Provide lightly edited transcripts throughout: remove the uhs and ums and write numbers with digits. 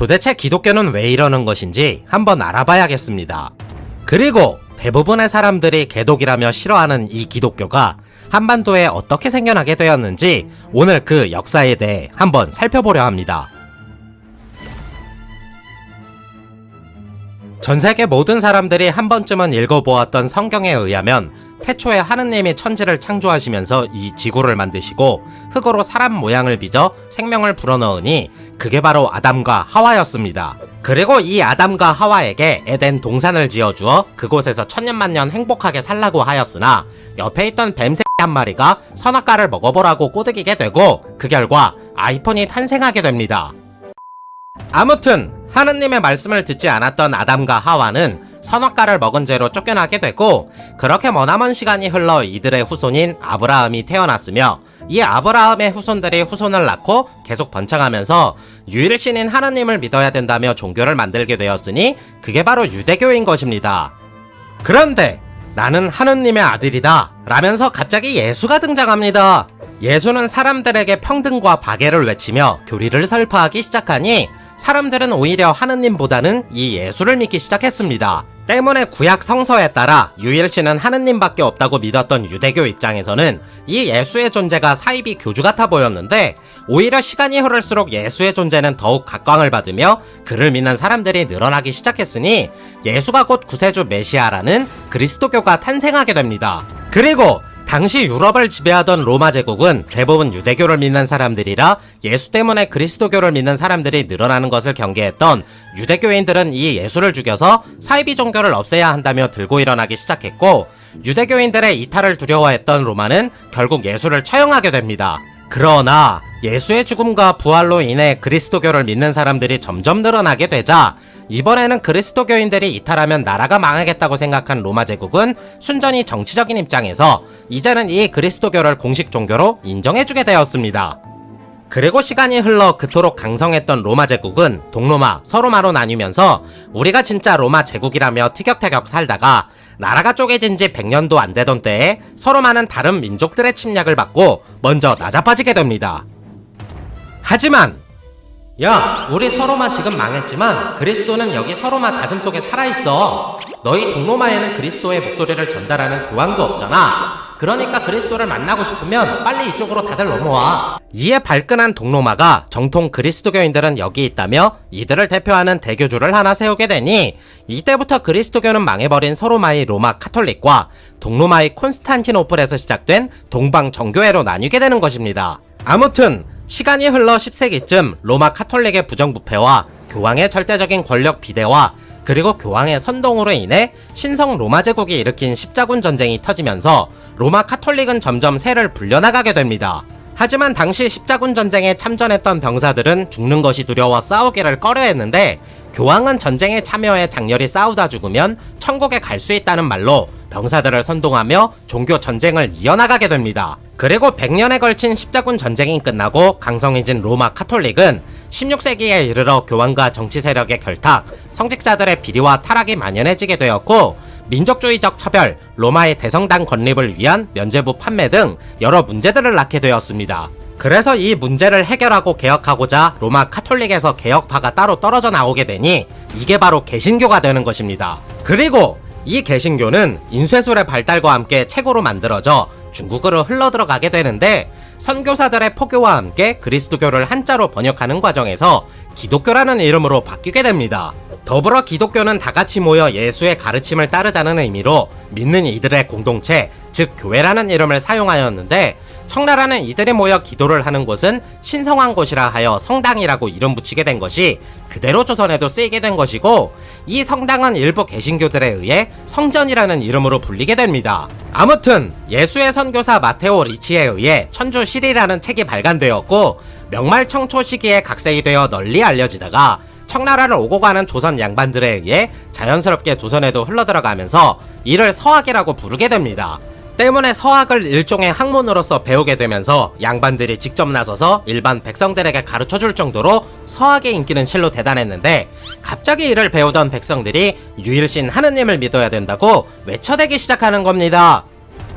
도대체 기독교는 왜 이러는 것인지 한번 알아봐야겠습니다. 그리고 대부분의 사람들이 개독이라며 싫어하는 이 기독교가 한반도에 어떻게 생겨나게 되었는지 오늘 그 역사에 대해 한번 살펴보려 합니다. 전세계 모든 사람들이 한 번쯤은 읽어보았던 성경에 의하면 태초에 하느님이 천지를 창조하시면서 이 지구를 만드시고 흙으로 사람 모양을 빚어 생명을 불어넣으니 그게 바로 아담과 하와였습니다. 그리고 이 아담과 하와에게 에덴 동산을 지어주어 그곳에서 천년만년 행복하게 살라고 하였으나 옆에 있던 뱀새끼 한 마리가 선악과를 먹어보라고 꼬드기게 되고 그 결과 아이폰이 탄생하게 됩니다. 아무튼 하느님의 말씀을 듣지 않았던 아담과 하와는 선악과를 먹은 죄로 쫓겨나게 되고 그렇게 머나먼 시간이 흘러 이들의 후손인 아브라함이 태어났으며 이 아브라함의 후손들이 후손을 낳고 계속 번창하면서 유일신인 하느님을 믿어야 된다며 종교를 만들게 되었으니 그게 바로 유대교인 것입니다. 그런데 나는 하느님의 아들이다 라면서 갑자기 예수가 등장합니다. 예수는 사람들에게 평등과 박애를 외치며 교리를 설파하기 시작하니 사람들은 오히려 하느님보다는 이 예수를 믿기 시작했습니다. 때문에 구약 성서에 따라 유일신은 하느님밖에 없다고 믿었던 유대교 입장에서는 이 예수의 존재가 사이비 교주 같아 보였는데 오히려 시간이 흐를수록 예수의 존재는 더욱 각광을 받으며 그를 믿는 사람들이 늘어나기 시작했으니 예수가 곧 구세주 메시아라는 그리스도교가 탄생하게 됩니다. 그리고 당시 유럽을 지배하던 로마 제국은 대부분 유대교를 믿는 사람들이라 예수 때문에 그리스도교를 믿는 사람들이 늘어나는 것을 경계했던 유대교인들은 이 예수를 죽여서 사이비 종교를 없애야 한다며 들고 일어나기 시작했고 유대교인들의 이탈을 두려워했던 로마는 결국 예수를 처형하게 됩니다. 그러나 예수의 죽음과 부활로 인해 그리스도교를 믿는 사람들이 점점 늘어나게 되자 이번에는 그리스도교인들이 이탈하면 나라가 망하겠다고 생각한 로마 제국은 순전히 정치적인 입장에서 이제는 이 그리스도교를 공식 종교로 인정해주게 되었습니다. 그리고 시간이 흘러 그토록 강성했던 로마 제국은 동로마, 서로마로 나뉘면서 우리가 진짜 로마 제국이라며 티격태격 살다가 나라가 쪼개진 지 100년도 안 되던 때에 서로마는 다른 민족들의 침략을 받고 먼저 나자빠지게 됩니다. 하지만 야, 우리 서로마 지금 망했지만 그리스도는 여기 서로마 가슴속에 살아있어. 너희 동로마에는 그리스도의 목소리를 전달하는 교황도 없잖아. 그러니까 그리스도를 만나고 싶으면 빨리 이쪽으로 다들 넘어와. 이에 발끈한 동로마가 정통 그리스도교인들은 여기 있다며 이들을 대표하는 대교주를 하나 세우게 되니 이때부터 그리스도교는 망해버린 서로마의 로마 카톨릭과 동로마의 콘스탄티노플에서 시작된 동방 정교회로 나뉘게 되는 것입니다. 아무튼 시간이 흘러 10세기쯤 로마 카톨릭의 부정부패와 교황의 절대적인 권력 비대화 그리고 교황의 선동으로 인해 신성 로마 제국이 일으킨 십자군 전쟁이 터지면서 로마 카톨릭은 점점 세를 불려나가게 됩니다. 하지만 당시 십자군 전쟁에 참전했던 병사들은 죽는 것이 두려워 싸우기를 꺼려했는데 교황은 전쟁에 참여해 장렬히 싸우다 죽으면 천국에 갈 수 있다는 말로 병사들을 선동하며 종교 전쟁을 이어나가게 됩니다. 그리고 100년에 걸친 십자군 전쟁이 끝나고 강성해진 로마 카톨릭은 16세기에 이르러 교황과 정치 세력의 결탁, 성직자들의 비리와 타락이 만연해지게 되었고 민족주의적 차별, 로마의 대성당 건립을 위한 면죄부 판매 등 여러 문제들을 낳게 되었습니다. 그래서 이 문제를 해결하고 개혁하고자 로마 카톨릭에서 개혁파가 따로 떨어져 나오게 되니 이게 바로 개신교가 되는 것입니다. 그리고 이 개신교는 인쇄술의 발달과 함께 책으로 만들어져 중국어로 흘러들어가게 되는데 선교사들의 포교와 함께 그리스도교를 한자로 번역하는 과정에서 기독교라는 이름으로 바뀌게 됩니다. 더불어 기독교는 다같이 모여 예수의 가르침을 따르자는 의미로 믿는 이들의 공동체, 즉 교회라는 이름을 사용하였는데 청나라는 이들이 모여 기도를 하는 곳은 신성한 곳이라 하여 성당이라고 이름 붙이게 된 것이 그대로 조선에도 쓰이게 된 것이고 이 성당은 일부 개신교들에 의해 성전이라는 이름으로 불리게 됩니다. 아무튼 예수의 선교사 마테오 리치에 의해 천주실이라는 책이 발간되었고 명말청초 시기에 각색이 되어 널리 알려지다가 청나라를 오고 가는 조선 양반들에 의해 자연스럽게 조선에도 흘러들어가면서 이를 서학이라고 부르게 됩니다. 때문에 서학을 일종의 학문으로서 배우게 되면서 양반들이 직접 나서서 일반 백성들에게 가르쳐줄 정도로 서학의 인기는 실로 대단했는데 갑자기 이를 배우던 백성들이 유일신 하느님을 믿어야 된다고 외쳐대기 시작하는 겁니다.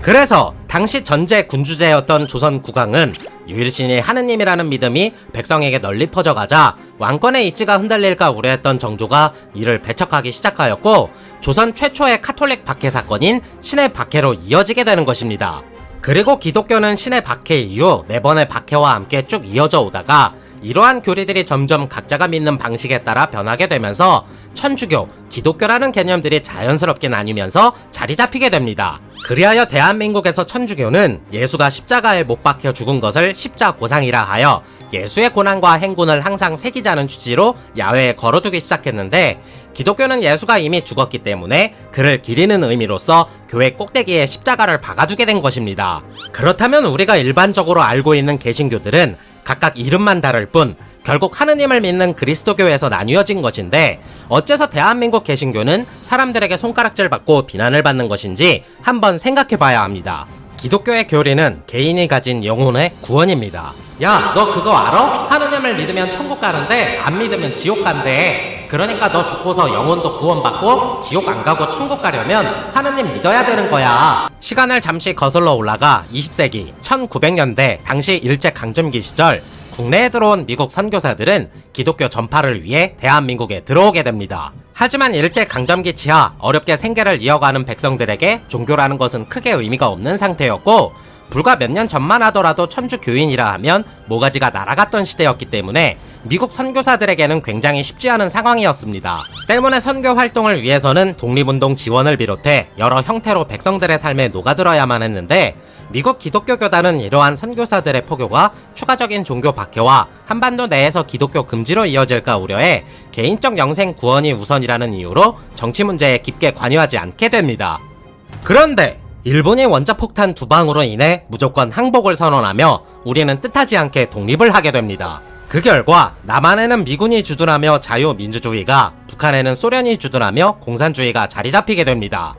그래서 당시 전제 군주제였던 조선 국왕은 유일신이 하느님이라는 믿음이 백성에게 널리 퍼져가자 왕권의 입지가 흔들릴까 우려했던 정조가 이를 배척하기 시작하였고, 조선 최초의 카톨릭 박해 사건인 신의 박해로 이어지게 되는 것입니다. 그리고 기독교는 신의 박해 이후 4번의 박해와 함께 쭉 이어져 오다가 이러한 교리들이 점점 각자가 믿는 방식에 따라 변하게 되면서 천주교, 기독교라는 개념들이 자연스럽게 나뉘면서 자리 잡히게 됩니다. 그리하여 대한민국에서 천주교는 예수가 십자가에 못 박혀 죽은 것을 십자고상이라 하여 예수의 고난과 행군을 항상 새기자는 취지로 야외에 걸어두기 시작했는데, 기독교는 예수가 이미 죽었기 때문에 그를 기리는 의미로서 교회 꼭대기에 십자가를 박아두게 된 것입니다. 그렇다면 우리가 일반적으로 알고 있는 개신교들은 각각 이름만 다를 뿐 결국 하느님을 믿는 그리스도교에서 나뉘어진 것인데, 어째서 대한민국 개신교는 사람들에게 손가락질 받고 비난을 받는 것인지 한번 생각해 봐야 합니다. 기독교의 교리는 개인이 가진 영혼의 구원입니다. 야, 너 그거 알아? 하느님을 믿으면 천국 가는데 안 믿으면 지옥 간대. 그러니까 너 죽고서 영혼도 구원받고 지옥 안 가고 천국 가려면 하느님 믿어야 되는 거야. 시간을 잠시 거슬러 올라가 20세기 1900년대 당시 일제강점기 시절 국내에 들어온 미국 선교사들은 기독교 전파를 위해 대한민국에 들어오게 됩니다. 하지만 일제강점기 치하 어렵게 생계를 이어가는 백성들에게 종교라는 것은 크게 의미가 없는 상태였고, 불과 몇 년 전만 하더라도 천주교인이라 하면 모가지가 날아갔던 시대였기 때문에 미국 선교사들에게는 굉장히 쉽지 않은 상황이었습니다. 때문에 선교 활동을 위해서는 독립운동 지원을 비롯해 여러 형태로 백성들의 삶에 녹아들어야만 했는데, 미국 기독교 교단은 이러한 선교사들의 포교가 추가적인 종교 박해와 한반도 내에서 기독교 금지로 이어질까 우려해 개인적 영생 구원이 우선이라는 이유로 정치 문제에 깊게 관여하지 않게 됩니다. 그런데 일본이 원자폭탄 2방으로 인해 무조건 항복을 선언하며 우리는 뜻하지 않게 독립을 하게 됩니다. 그 결과 남한에는 미군이 주둔하며 자유민주주의가, 북한에는 소련이 주둔하며 공산주의가 자리 잡히게 됩니다.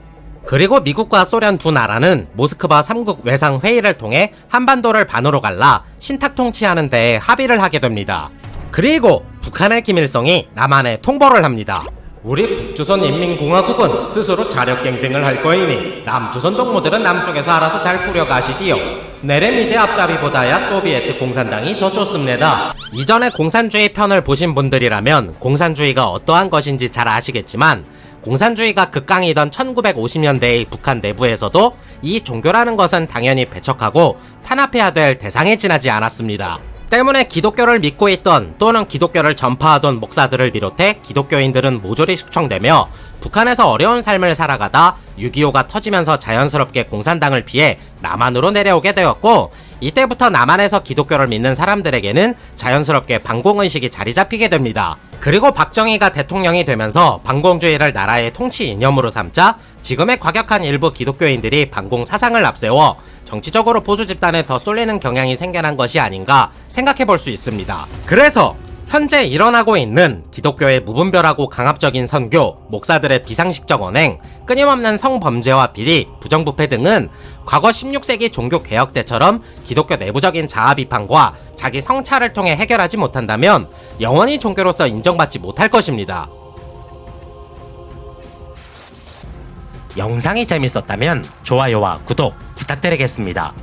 그리고 미국과 소련 두 나라는 모스크바 3국 외상 회의를 통해 한반도를 반으로 갈라 신탁 통치하는 데에 합의를 하게 됩니다. 그리고 북한의 김일성이 남한에 통보를 합니다. 우리 북조선인민공화국은 스스로 자력갱생을 할 거이니 남조선 동무들은 남쪽에서 알아서 잘 꾸려가시디요. 내렘 이제 앞잡이보다야 소비에트 공산당이 더 좋습니다. 이전에 공산주의 편을 보신 분들이라면 공산주의가 어떠한 것인지 잘 아시겠지만, 공산주의가 극강이던 1950년대의 북한 내부에서도 이 종교라는 것은 당연히 배척하고 탄압해야 될 대상에 지나지 않았습니다. 때문에 기독교를 믿고 있던 또는 기독교를 전파하던 목사들을 비롯해 기독교인들은 모조리 숙청되며 북한에서 어려운 삶을 살아가다 6.25가 터지면서 자연스럽게 공산당을 피해 남한으로 내려오게 되었고, 이때부터 남한에서 기독교를 믿는 사람들에게는 자연스럽게 반공의식이 자리 잡히게 됩니다. 그리고 박정희가 대통령이 되면서 반공주의를 나라의 통치 이념으로 삼자 지금의 과격한 일부 기독교인들이 반공 사상을 앞세워 정치적으로 보수 집단에 더 쏠리는 경향이 생겨난 것이 아닌가 생각해 볼 수 있습니다. 그래서 현재 일어나고 있는 기독교의 무분별하고 강압적인 선교, 목사들의 비상식적 언행, 끊임없는 성범죄와 비리, 부정부패 등은 과거 16세기 종교개혁 때처럼 기독교 내부적인 자아 비판과 자기 성찰을 통해 해결하지 못한다면 영원히 종교로서 인정받지 못할 것입니다. 영상이 재밌었다면 좋아요와 구독 부탁드리겠습니다.